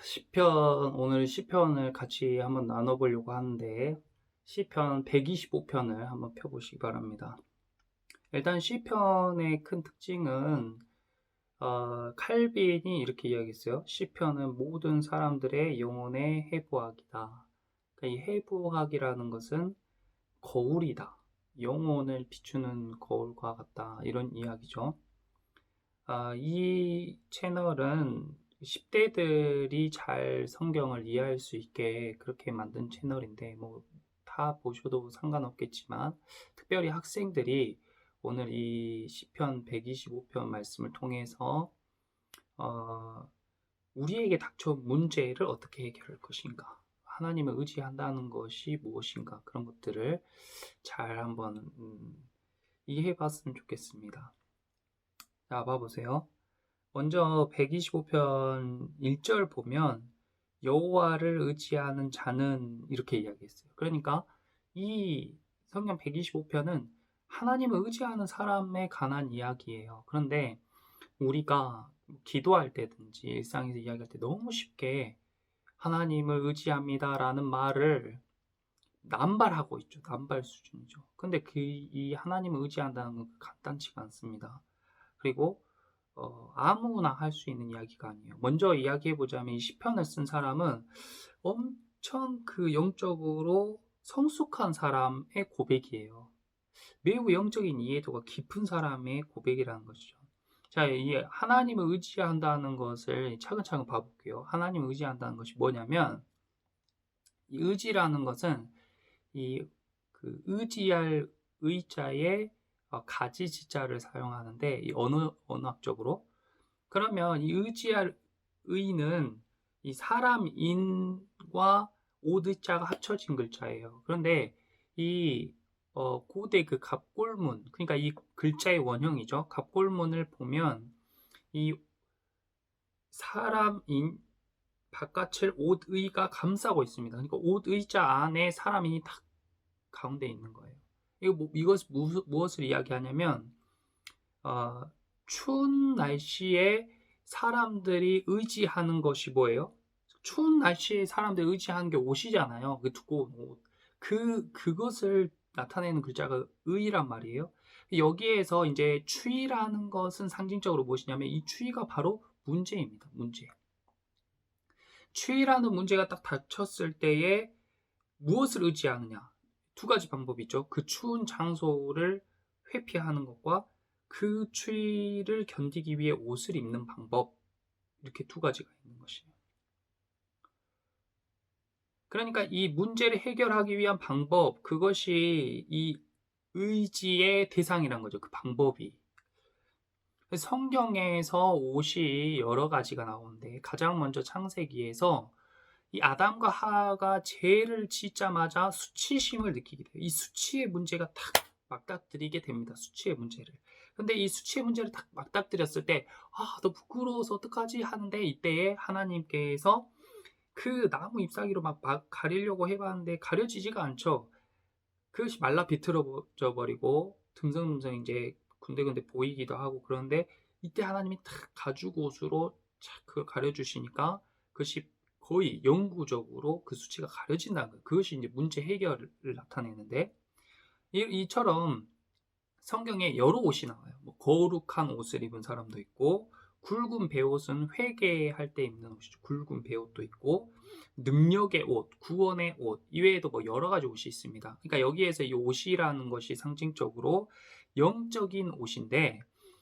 시편, 오늘 시편을 같이 한번 나눠보려고 하는데, 시편 125편을 한번 펴보시기 바랍니다. 일단 시편의 큰 특징은, 칼빈이 이렇게 이야기했어요. 시편은 모든 사람들의 영혼의 해부학이다. 그러니까 이 해부학이라는 것은 거울이다. 영혼을 비추는 거울과 같다. 이런 이야기죠. 이 채널은 10대들이 잘 성경을 이해할 수 있게 그렇게 만든 채널인데, 뭐, 다 보셔도 상관없겠지만, 특별히 학생들이 오늘 이 시편 125편 말씀을 통해서, 어, 우리에게 닥쳐온 문제를 어떻게 해결할 것인가, 하나님을 의지한다는 것이 무엇인가, 그런 것들을 잘 한번 이해해 봤으면 좋겠습니다. 자, 봐보세요. 먼저 125편 1절 보면 여호와를 의지하는 자는 이렇게 이야기했어요. 그러니까 이 성경 125편은 하나님을 의지하는 사람에 관한 이야기예요. 그런데 우리가 기도할 때든지 일상에서 이야기할 때 너무 쉽게 하나님을 의지합니다라는 말을 남발하고 있죠. 남발 수준이죠. 근데 이 하나님을 의지한다는 건 간단치가 않습니다. 그리고 아무나 할 수 있는 이야기가 아니에요. 먼저 이야기해 보자면 이 시편을 쓴 사람은 엄청 그 영적으로 성숙한 사람의 고백이에요. 매우 영적인 이해도가 깊은 사람의 고백이라는 것이죠. 자, 이 하나님을 의지한다는 것을 차근차근 봐볼게요. 하나님을 의지한다는 것이 뭐냐면, 이 의지라는 것은 이 그 의지할 의자에 가지지자를 사용하는데, 이 언어학적으로 그러면 이 의지할 의는 이 사람 인과 오드자가 합쳐진 글자예요. 그런데 이 고대 그 갑골문, 그러니까 이 글자의 원형이죠. 갑골문을 보면 이 사람인 바깥을 옷의가 감싸고 있습니다. 그러니까 옷의자 안에 사람인이 딱 가운데 있는 거예요. 이것이 무엇을 이야기하냐면, 어, 추운 날씨에 사람들이 의지하는 것이 뭐예요? 추운 날씨에 사람들이 의지하는 게 옷이잖아요. 그 두꺼운 옷. 그것을 나타내는 글자가 의란 말이에요. 여기에서 이제 추위라는 것은 상징적으로 무엇이냐면, 이 추위가 바로 문제입니다. 문제. 추위라는 문제가 딱 닥쳤을 때에 무엇을 의지하느냐? 두 가지 방법이 있죠. 그 추운 장소를 회피하는 것과 그 추위를 견디기 위해 옷을 입는 방법, 이렇게 두 가지가 있는 것이에요. 그러니까 이 문제를 해결하기 위한 방법, 그것이 이 의지의 대상이란 거죠. 그 방법이. 성경에서 옷이 여러 가지가 나오는데, 가장 먼저 창세기에서 이 아담과 하가 죄를 짓자마자 수치심을 느끼게 돼요. 이 수치의 문제가 탁 맞닥뜨리게 됩니다. 수치의 문제를. 근데 이 수치의 문제를 딱 맞닥뜨렸을 때, 너 부끄러워서 어떡하지 하는데, 이때에 하나님께서 그 나무 잎사귀로 막 가리려고 해봤는데 가려지지가 않죠. 그것이 말라 비틀어져 버리고 듬성듬성 이제 군데군데 보이기도 하고, 그런데 이때 하나님이 탁 가죽옷으로 착 그걸 가려주시니까 그것이 거의 영구적으로 그 수치가 가려진다는 거예요. 그것이 이제 문제 해결을 나타내는데, 이처럼 성경에 여러 옷이 나와요. 뭐 거룩한 옷을 입은 사람도 있고, 굵은 베옷은 회개할 때 입는 옷이죠. 굵은 베옷도 있고, 능력의 옷, 구원의 옷 이외에도 뭐 여러 가지 옷이 있습니다. 그러니까 여기에서 이 옷이라는 것이 상징적으로 영적인 옷인데,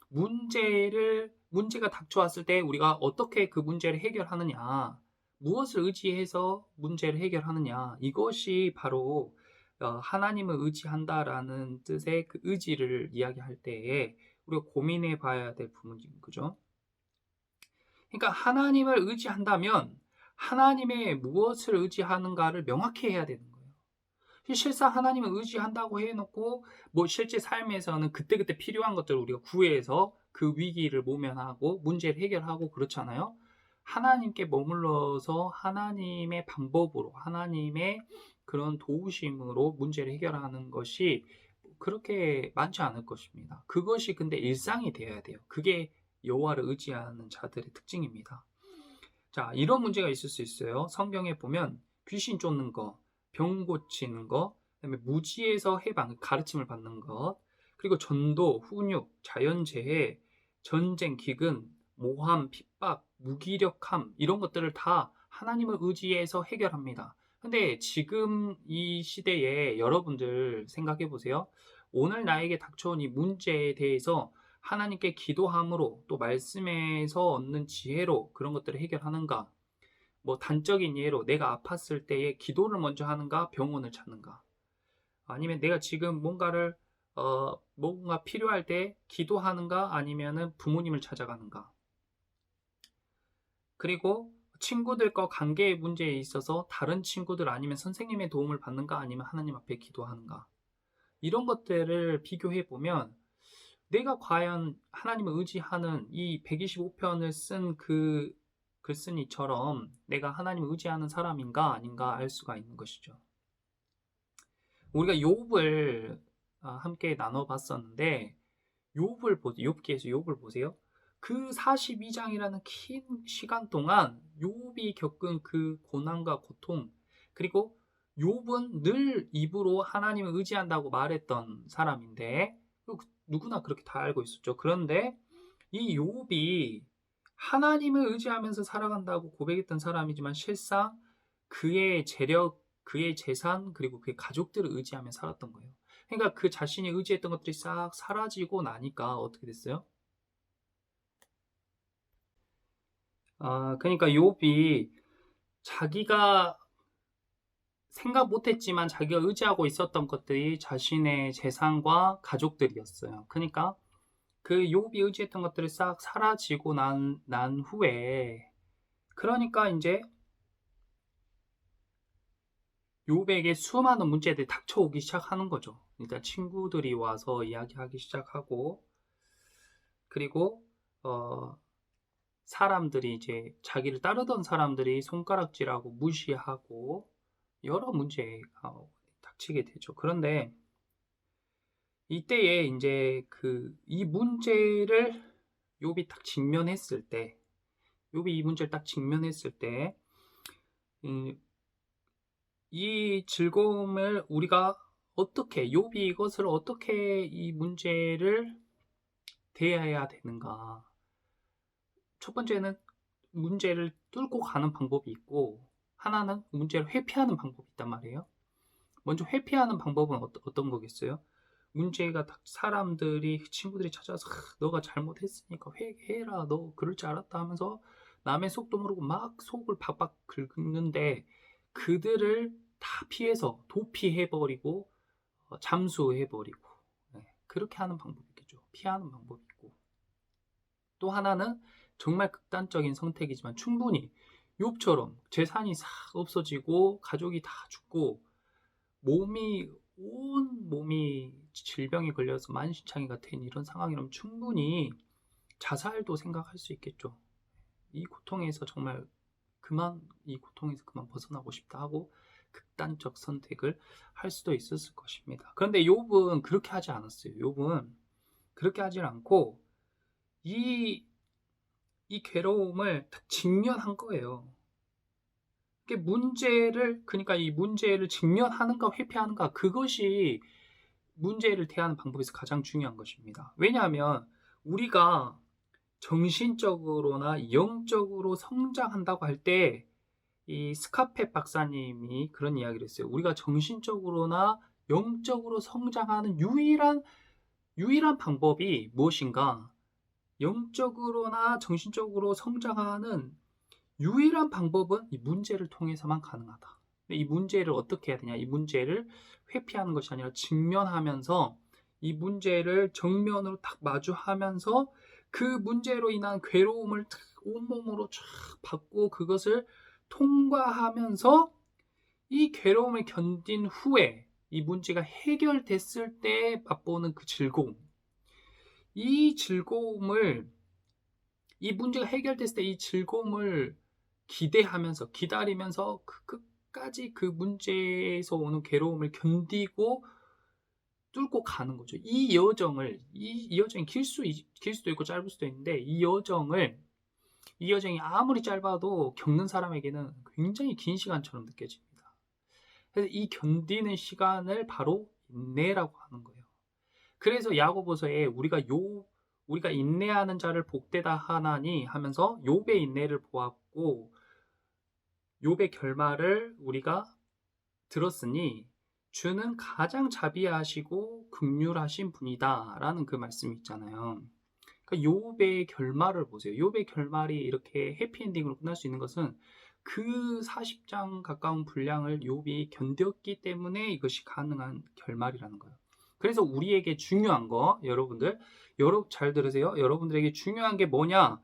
문제가 닥쳐왔을 때 우리가 어떻게 그 문제를 해결하느냐, 무엇을 의지해서 문제를 해결하느냐, 이것이 바로 하나님을 의지한다라는 뜻의 그 의지를 이야기할 때에 우리가 고민해 봐야 될 부분인 거죠. 그러니까 하나님을 의지한다면 하나님의 무엇을 의지하는가를 명확히 해야 되는 거예요. 실상 하나님을 의지한다고 해놓고 뭐 실제 삶에서는 그때그때 필요한 것들을 우리가 구해서 그 위기를 모면하고 문제를 해결하고 그렇잖아요. 하나님께 머물러서 하나님의 방법으로, 하나님의 그런 도우심으로 문제를 해결하는 것이 그렇게 많지 않을 것입니다. 그것이 근데 일상이 되어야 돼요. 그게 여호와를 의지하는 자들의 특징입니다. 자, 이런 문제가 있을 수 있어요. 성경에 보면 귀신 쫓는 거, 병 고치는 거, 그다음에 무지에서 해방, 가르침을 받는 것, 그리고 전도, 훈육, 자연재해, 전쟁, 기근, 모함, 핍박, 무기력함 이런 것들을 다 하나님을 의지해서 해결합니다. 근데 지금 이 시대에 여러분들 생각해 보세요. 오늘 나에게 닥쳐온 이 문제에 대해서 하나님께 기도함으로 또 말씀에서 얻는 지혜로 그런 것들을 해결하는가? 뭐 단적인 예로 내가 아팠을 때에 기도를 먼저 하는가? 병원을 찾는가? 아니면 내가 지금 뭔가 필요할 때 기도하는가? 아니면은 부모님을 찾아가는가? 그리고 친구들과 관계의 문제에 있어서 다른 친구들 아니면 선생님의 도움을 받는가? 아니면 하나님 앞에 기도하는가? 이런 것들을 비교해 보면 내가 과연 하나님을 의지하는 이 125편을 쓴 그 글쓴이처럼 내가 하나님을 의지하는 사람인가 아닌가 알 수가 있는 것이죠. 우리가 욥을 함께 나눠봤었는데 욥기에서 욥을 보세요. 그 42장이라는 긴 시간 동안 욥이 겪은 그 고난과 고통, 그리고 욥은 늘 입으로 하나님을 의지한다고 말했던 사람인데 누구나 그렇게 다 알고 있었죠. 그런데 이 욥이 하나님을 의지하면서 살아간다고 고백했던 사람이지만 실상 그의 재력, 그의 재산, 그리고 그의 가족들을 의지하며 살았던 거예요. 그러니까 그 자신이 의지했던 것들이 싹 사라지고 나니까 어떻게 됐어요? 그러니까 욥이 자기가 생각 못했지만 자기가 의지하고 있었던 것들이 자신의 재산과 가족들이었어요. 그러니까 그 욥이 의지했던 것들이 싹 사라지고 난 후에 그러니까 이제 욥에게 수많은 문제들이 닥쳐오기 시작하는 거죠. 일단 친구들이 와서 이야기하기 시작하고 그리고 사람들이 이제 자기를 따르던 사람들이 손가락질하고 무시하고 여러 문제가 닥치게 되죠. 그런데 이때에 이제 이 문제를 욥이 딱 직면했을 때, 욥이 이 문제를 딱 직면했을 때, 이 즐거움을 우리가 욥이 이것을 어떻게 이 문제를 대해야 되는가? 첫 번째는 문제를 뚫고 가는 방법이 있고, 하나는 문제를 회피하는 방법이 있단 말이에요. 먼저 회피하는 방법은 어떤 거겠어요? 문제가 사람들이 친구들이 찾아서 너가 잘못했으니까 회개해라 너 그럴 줄 알았다 하면서 남의 속도 모르고 막 속을 박박 긁는데 그들을 다 피해서 도피해버리고 잠수해버리고 그렇게 하는 방법이 있겠죠. 피하는 방법이 있고 또 하나는 정말 극단적인 선택이지만 충분히 욥처럼 재산이 싹 없어지고 가족이 다 죽고 온 몸이 질병에 걸려서 만신창이가 된 이런 상황이라면 충분히 자살도 생각할 수 있겠죠. 이 고통에서 벗어나고 싶다 하고 극단적 선택을 할 수도 있었을 것입니다. 그런데 욥은 그렇게 하지 않았어요. 욥은 그렇게 하지 않고 이 괴로움을 직면한 거예요. 그러니까 이 문제를 직면하는가 회피하는가 그것이 문제를 대하는 방법에서 가장 중요한 것입니다. 왜냐하면 우리가 정신적으로나 영적으로 성장한다고 할 때 이 스카펫 박사님이 그런 이야기를 했어요. 우리가 정신적으로나 영적으로 성장하는 유일한 방법이 무엇인가? 영적으로나 정신적으로 성장하는 유일한 방법은 이 문제를 통해서만 가능하다. 이 문제를 어떻게 해야 되냐? 이 문제를 회피하는 것이 아니라 직면하면서 이 문제를 정면으로 딱 마주하면서 그 문제로 인한 괴로움을 온몸으로 쫙 받고 그것을 통과하면서 이 괴로움을 견딘 후에 이 문제가 해결됐을 때 맛보는 그 즐거움. 이 문제가 해결됐을 때 이 즐거움을 기다리면서 끝까지 그 문제에서 오는 괴로움을 견디고 뚫고 가는 거죠. 이 여정이 길 수도 있고 짧을 수도 있는데 이 여정을 이 여정이 아무리 짧아도 겪는 사람에게는 굉장히 긴 시간처럼 느껴집니다. 그래서 이 견디는 시간을 바로 인내라고 하는 거예요. 그래서 야고보서에 우리가 인내하는 자를 복되다 하나니 하면서 욥의 인내를 보았고 욥의 결말을 우리가 들었으니 주는 가장 자비하시고 긍휼하신 분이다라는 그 말씀이 있잖아요. 그러니까 욥의 결말을 보세요. 욥의 결말이 이렇게 해피엔딩으로 끝날 수 있는 것은 그 40장 가까운 분량을 욥이 견뎠기 때문에 이것이 가능한 결말이라는 거예요. 그래서 우리에게 중요한 거, 여러분 잘 들으세요. 여러분들에게 중요한 게 뭐냐?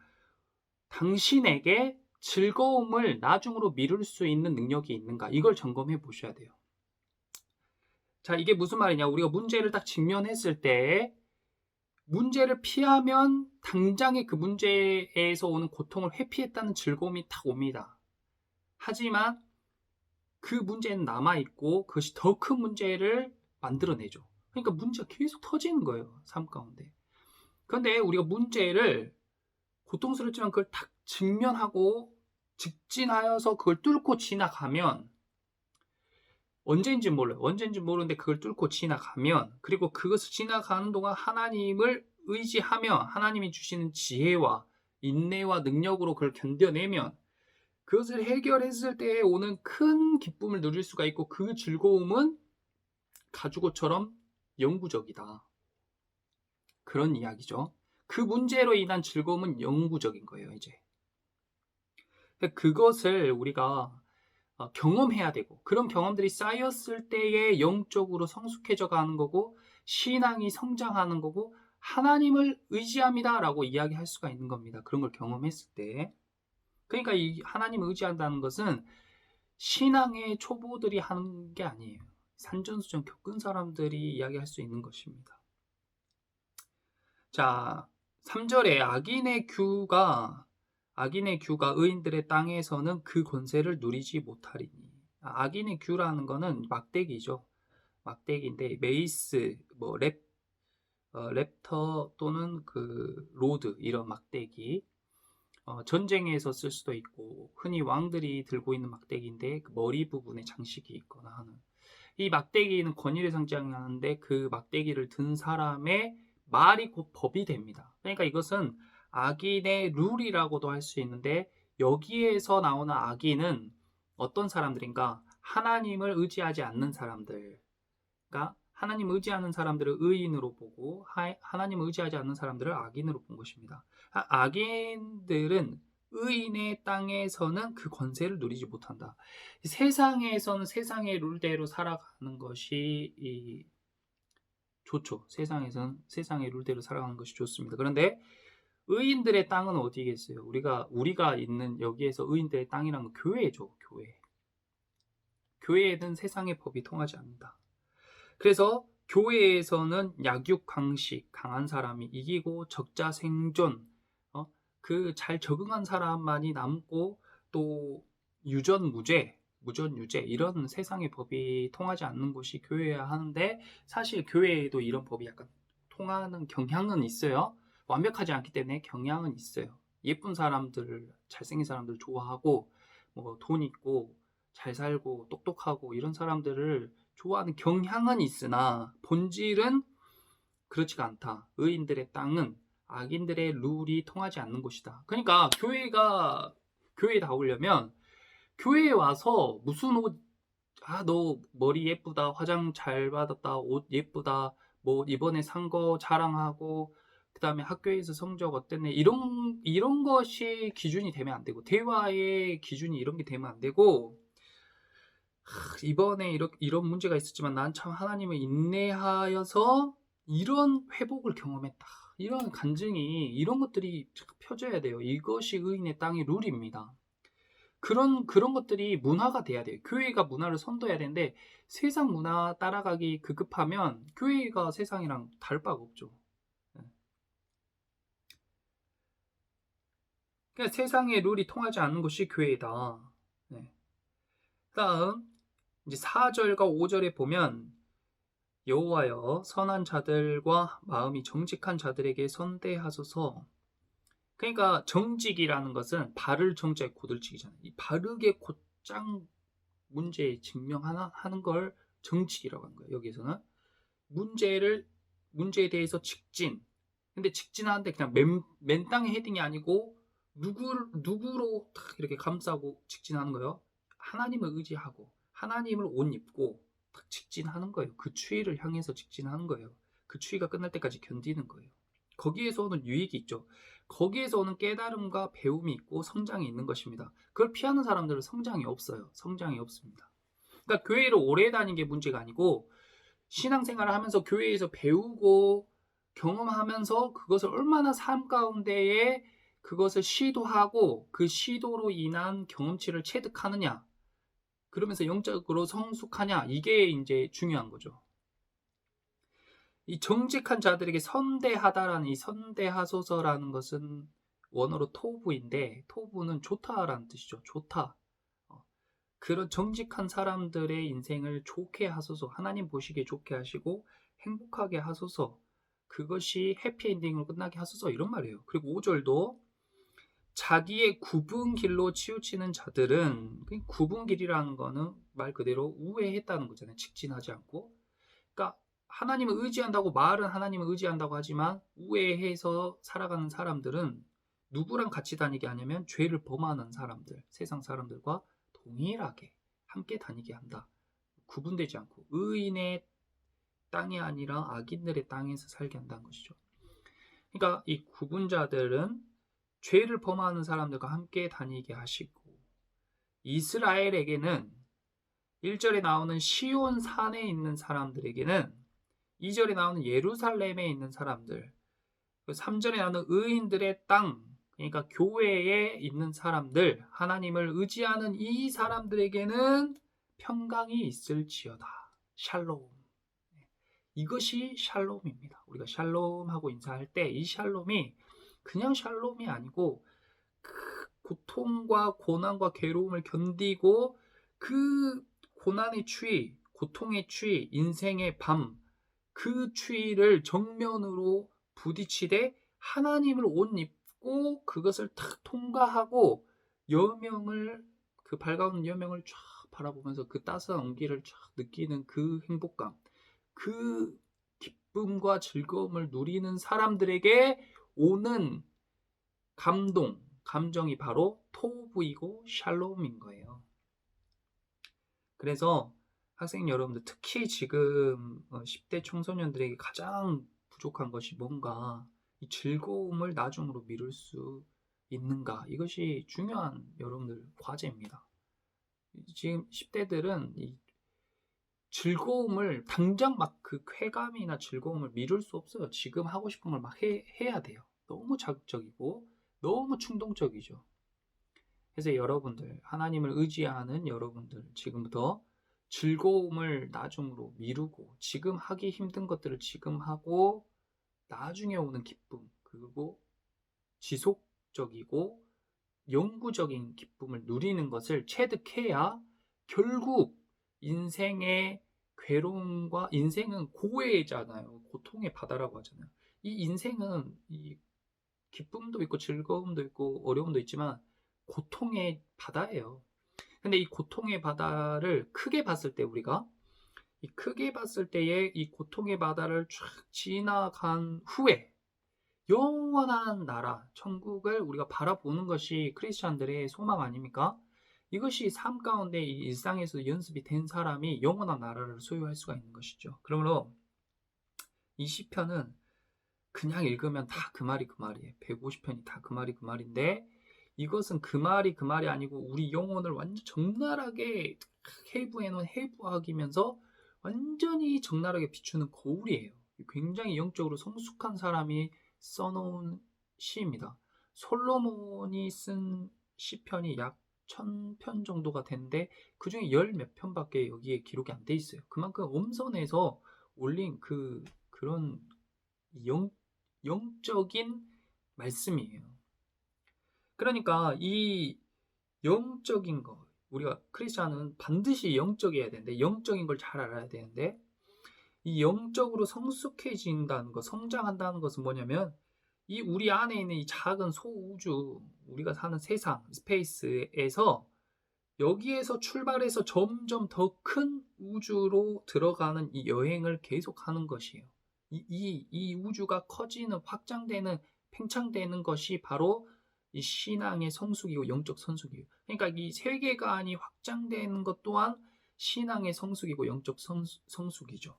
당신에게 즐거움을 나중으로 미룰 수 있는 능력이 있는가? 이걸 점검해 보셔야 돼요. 자, 이게 무슨 말이냐? 우리가 문제를 딱 직면했을 때 문제를 피하면 당장의 그 문제에서 오는 고통을 회피했다는 즐거움이 딱 옵니다. 하지만 그 문제는 남아있고 그것이 더 큰 문제를 만들어내죠. 그러니까 문제가 계속 터지는 거예요. 삶 가운데. 그런데 우리가 문제를 고통스럽지만 그걸 딱 직면하고 직진하여서 그걸 뚫고 지나가면 언제인지 몰라요. 언제인지 모르는데 그걸 뚫고 지나가면 그리고 그것을 지나가는 동안 하나님을 의지하며 하나님이 주시는 지혜와 인내와 능력으로 그걸 견뎌내면 그것을 해결했을 때 오는 큰 기쁨을 누릴 수가 있고 그 즐거움은 가죽옷처럼 영구적이다. 그런 이야기죠. 그 문제로 인한 즐거움은 영구적인 거예요. 이제 그것을 우리가 경험해야 되고 그런 경험들이 쌓였을 때에 영적으로 성숙해져 가는 거고 신앙이 성장하는 거고 하나님을 의지합니다 라고 이야기할 수가 있는 겁니다. 그런 걸 경험했을 때. 그러니까 이 하나님을 의지한다는 것은 신앙의 초보들이 하는 게 아니에요. 산전수전 겪은 사람들이 이야기할 수 있는 것입니다. 자, 3절에 악인의 규가 의인들의 땅에서는 그 권세를 누리지 못하리니. 악인의 규라는 거는 막대기죠. 막대기인데 메이스, 랩터 또는 그 로드 이런 막대기. 전쟁에서 쓸 수도 있고 흔히 왕들이 들고 있는 막대기인데 그 머리 부분에 장식이 있거나 하는 이 막대기는 권위를 상징하는데 그 막대기를 든 사람의 말이 곧 법이 됩니다. 그러니까 이것은 악인의 룰이라고도 할 수 있는데 여기에서 나오는 악인은 어떤 사람들인가? 하나님을 의지하지 않는 사람들. 그러니까 하나님 의지하는 사람들을 의인으로 보고 하나님 의지하지 않는 사람들을 악인으로 본 것입니다. 악인들은 의인의 땅에서는 그 권세를 누리지 못한다. 세상에서는 세상의 룰대로 살아가는 것이 좋죠. 세상에서는 세상의 룰대로 살아가는 것이 좋습니다. 그런데 의인들의 땅은 어디겠어요? 우리가 있는 여기에서 의인들의 땅이란 건 교회죠. 교회에는 세상의 법이 통하지 않는다. 그래서 교회에서는 약육강식 강한 사람이 이기고 적자 생존 그 잘 적응한 사람만이 남고 또 무전유죄 이런 세상의 법이 통하지 않는 곳이 교회여야 하는데 사실 교회에도 이런 법이 약간 통하는 경향은 있어요. 완벽하지 않기 때문에 경향은 있어요. 예쁜 사람들, 잘생긴 사람들 좋아하고 뭐 돈 있고 잘 살고 똑똑하고 이런 사람들을 좋아하는 경향은 있으나 본질은 그렇지가 않다. 의인들의 땅은 악인들의 룰이 통하지 않는 곳이다. 그러니까 교회에 나오려면 교회에 와서 무슨 옷, 너 머리 예쁘다, 화장 잘 받았다, 옷 예쁘다, 뭐 이번에 산 거 자랑하고 그 다음에 학교에서 성적 어땠네 이런 것이 기준이 되면 안 되고 대화의 기준이 이런 게 되면 안 되고 이번에 이런 문제가 있었지만 난 참 하나님을 인내하여서 이런 회복을 경험했다. 이런 간증이 이런 것들이 펴져야 돼요. 이것이 의인의 땅의 룰입니다. 그런 것들이 문화가 돼야 돼요. 교회가 문화를 선도해야 되는데 세상 문화 따라가기 급급하면 교회가 세상이랑 다를 바가 없죠. 그러니까 세상의 룰이 통하지 않는 것이 교회다. 다음 이제 4절과 5절에 보면 여호와여 선한 자들과 마음이 정직한 자들에게 선대하소서 그러니까 정직이라는 것은 바를 정자에 고들직이잖아요. 이 바르게 곧장 문제에 하는 걸 정직이라고 하는 거예요. 여기서는 문제에 대해서 직진. 근데 직진하는데 그냥 맨 땅에 헤딩이 아니고 누구로 탁 이렇게 감싸고 직진하는 거예요. 하나님을 의지하고 하나님을 옷 입고 탁 직진하는 거예요. 그 추위를 향해서 직진하는 거예요. 그 추위가 끝날 때까지 견디는 거예요. 거기에서 오는 유익이 있죠. 거기에서 오는 깨달음과 배움이 있고 성장이 있는 것입니다. 그걸 피하는 사람들은 성장이 없어요. 성장이 없습니다. 그러니까 교회를 오래 다닌 게 문제가 아니고 신앙생활을 하면서 교회에서 배우고 경험하면서 그것을 얼마나 삶 가운데에 그것을 시도하고 그 시도로 인한 경험치를 체득하느냐, 그러면서 영적으로 성숙하냐, 이게 이제 중요한 거죠. 이 정직한 자들에게 선대하다라는 이 선대하소서라는 것은 원어로 토부인데, 토부는 좋다라는 뜻이죠. 좋다. 그런 정직한 사람들의 인생을 좋게 하소서, 하나님 보시기에 좋게 하시고 행복하게 하소서, 그것이 해피엔딩으로 끝나게 하소서, 이런 말이에요. 그리고 5절도 자기의 굽은 길로 치우치는 자들은, 굽은 길이라는 거는 말 그대로 우회했다는 거잖아요. 직진하지 않고. 그러니까 하나님을 의지한다고, 말은 하나님을 의지한다고 하지만 우회해서 살아가는 사람들은 누구랑 같이 다니게 하냐면 죄를 범하는 사람들, 세상 사람들과 동일하게 함께 다니게 한다. 구분되지 않고 의인의 땅이 아니라 악인들의 땅에서 살게 한다는 것이죠. 그러니까 이 구분자들은 죄를 범하는 사람들과 함께 다니게 하시고, 이스라엘에게는 1절에 나오는 시온 산에 있는 사람들에게는 2절에 나오는 예루살렘에 있는 사람들, 3절에 나오는 의인들의 땅, 그러니까 교회에 있는 사람들, 하나님을 의지하는 이 사람들에게는 평강이 있을지어다. 샬롬. 이것이 샬롬입니다. 우리가 샬롬하고 인사할 때 이 샬롬이 그냥 샬롬이 아니고 그 고통과 고난과 괴로움을 견디고 그 고난의 추위, 고통의 추위, 인생의 밤, 그 추위를 정면으로 부딪히되 하나님을 옷 입고 그것을 탁 통과하고 여명을, 그 밝아오는 여명을 쫙 바라보면서 그 따스한 온기를 쫙 느끼는 그 행복감, 그 기쁨과 즐거움을 누리는 사람들에게 오는 감정이 바로 토부이고 샬롬인 거예요. 그래서 학생 여러분들, 특히 지금 10대 청소년들에게 가장 부족한 것이 뭔가 이 즐거움을 나중으로 미룰 수 있는가, 이것이 중요한 여러분들 과제입니다. 지금 10대들은 이 즐거움을 당장 막 그 쾌감이나 즐거움을 미룰 수 없어요. 지금 하고 싶은 걸 막 해야 돼요. 너무 자극적이고 너무 충동적이죠. 그래서 여러분들, 하나님을 의지하는 여러분들, 지금부터 즐거움을 나중으로 미루고 지금 하기 힘든 것들을 지금 하고 나중에 오는 기쁨, 그리고 지속적이고 영구적인 기쁨을 누리는 것을 체득해야 결국 인생의 괴로움과, 인생은 고해잖아요. 고통의 바다라고 하잖아요. 이 인생은 이 기쁨도 있고 즐거움도 있고 어려움도 있지만 고통의 바다예요. 근데 이 고통의 바다를 크게 봤을 때, 우리가 이 크게 봤을 때의 이 고통의 바다를 쫙 지나간 후에 영원한 나라, 천국을 우리가 바라보는 것이 크리스찬들의 소망 아닙니까? 이것이 삶 가운데 이 일상에서 연습이 된 사람이 영원한 나라를 소유할 수가 있는 것이죠. 그러므로 이 시편은 그냥 읽으면 다 그 말이 그 말이에요. 150편이 다 그 말이 그 말인데, 이것은 그 말이 그 말이 아니고 우리 영혼을 완전 적나라하게 해부해놓은 해부학이면서 완전히 적나라하게 비추는 거울이에요. 굉장히 영적으로 성숙한 사람이 써놓은 시입니다. 솔로몬이 쓴 시편이 약 1000편 정도가 되는데 그 중에 열 몇 편밖에 여기에 기록이 안 돼 있어요. 그만큼 엄선해서 올린 그런 영적인 말씀이에요. 그러니까 이 영적인 거, 우리가 크리스찬은 반드시 영적이어야 되는데, 영적인 걸 잘 알아야 되는데, 이 영적으로 성숙해진다는 것, 성장한다는 것은 뭐냐면 이 우리 안에 있는 이 작은 소우주, 우리가 사는 세상, 스페이스에서 여기에서 출발해서 점점 더 큰 우주로 들어가는 이 여행을 계속하는 것이에요. 이 우주가 커지는, 확장되는, 팽창되는 것이 바로 이 신앙의 성숙이고 영적 성숙이에요. 그러니까 이 세계관이 확장되는 것 또한 신앙의 성숙이고 영적 성숙이죠.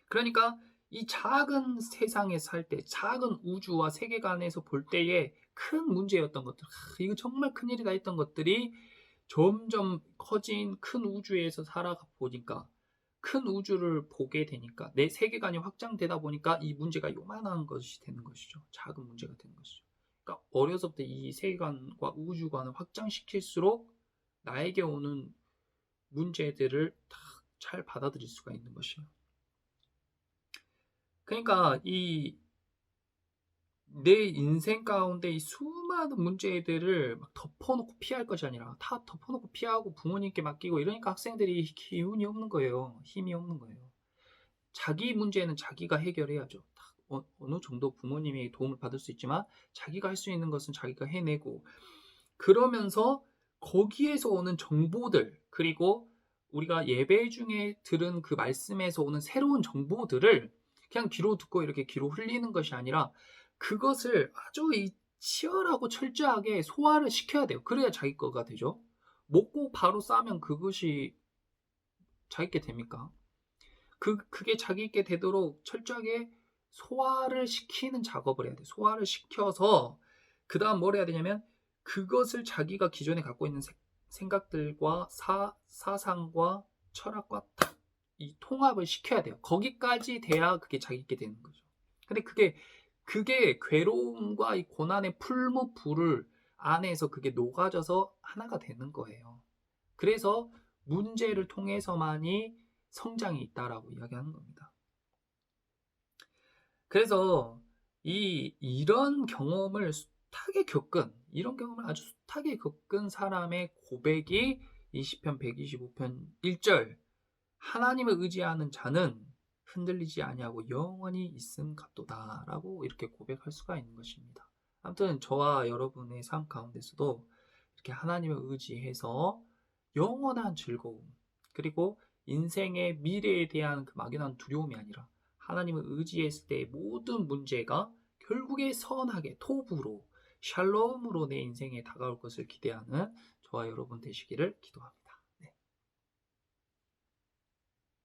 그러니까 이 작은 세상에 살 때, 작은 우주와 세계관에서 볼 때의 큰 문제였던 것들, 이거 정말 큰일이다 했던 것들이 점점 커진 큰 우주에서 살아가 보니까, 큰 우주를 보게 되니까, 내 세계관이 확장되다 보니까 이 문제가 요만한 것이 되는 것이죠. 작은 문제가 되는 것이죠. 그러니까 어려서부터 이 세계관과 우주관을 확장시킬수록 나에게 오는 문제들을 다 잘 받아들일 수가 있는 것이에요. 그러니까 내 인생 가운데 이 수많은 문제들을 막 덮어놓고 피할 것이 아니라 다 덮어놓고 피하고 부모님께 맡기고 이러니까 학생들이 기운이 없는 거예요. 힘이 없는 거예요. 자기 문제는 자기가 해결해야죠. 어느 정도 부모님의 도움을 받을 수 있지만 자기가 할 수 있는 것은 자기가 해내고, 그러면서 거기에서 오는 정보들, 그리고 우리가 예배 중에 들은 그 말씀에서 오는 새로운 정보들을 그냥 귀로 듣고 이렇게 귀로 흘리는 것이 아니라 그것을 아주 치열하고 철저하게 소화를 시켜야 돼요. 그래야 자기 거가 되죠. 먹고 바로 싸면 그것이 자기 게 됩니까? 그게 자기 게 되도록 철저하게 소화를 시키는 작업을 해야 돼요. 소화를 시켜서 그 다음 뭘 해야 되냐면 그것을 자기가 기존에 갖고 있는 생각들과 사상과 철학과 딱 이 통합을 시켜야 돼요. 거기까지 돼야 그게 자기게 되는 거죠. 근데 그게 괴로움과 이 고난의 풀무불을 안에서 그게 녹아져서 하나가 되는 거예요. 그래서 문제를 통해서만이 성장이 있다라고 이야기하는 겁니다. 그래서 이런 경험을 이런 경험을 아주 숱하게 겪은 사람의 고백이 이 시편 125편 1절, 하나님을 의지하는 자는 흔들리지 아니하고 영원히 있음 같도다라고 이렇게 고백할 수가 있는 것입니다. 아무튼 저와 여러분의 삶 가운데서도 이렇게 하나님을 의지해서 영원한 즐거움, 그리고 인생의 미래에 대한 그 막연한 두려움이 아니라 하나님을 의지했을 때 모든 문제가 결국에 선하게 토부로 샬롬으로 내 인생에 다가올 것을 기대하는 저와 여러분 되시기를 기도합니다.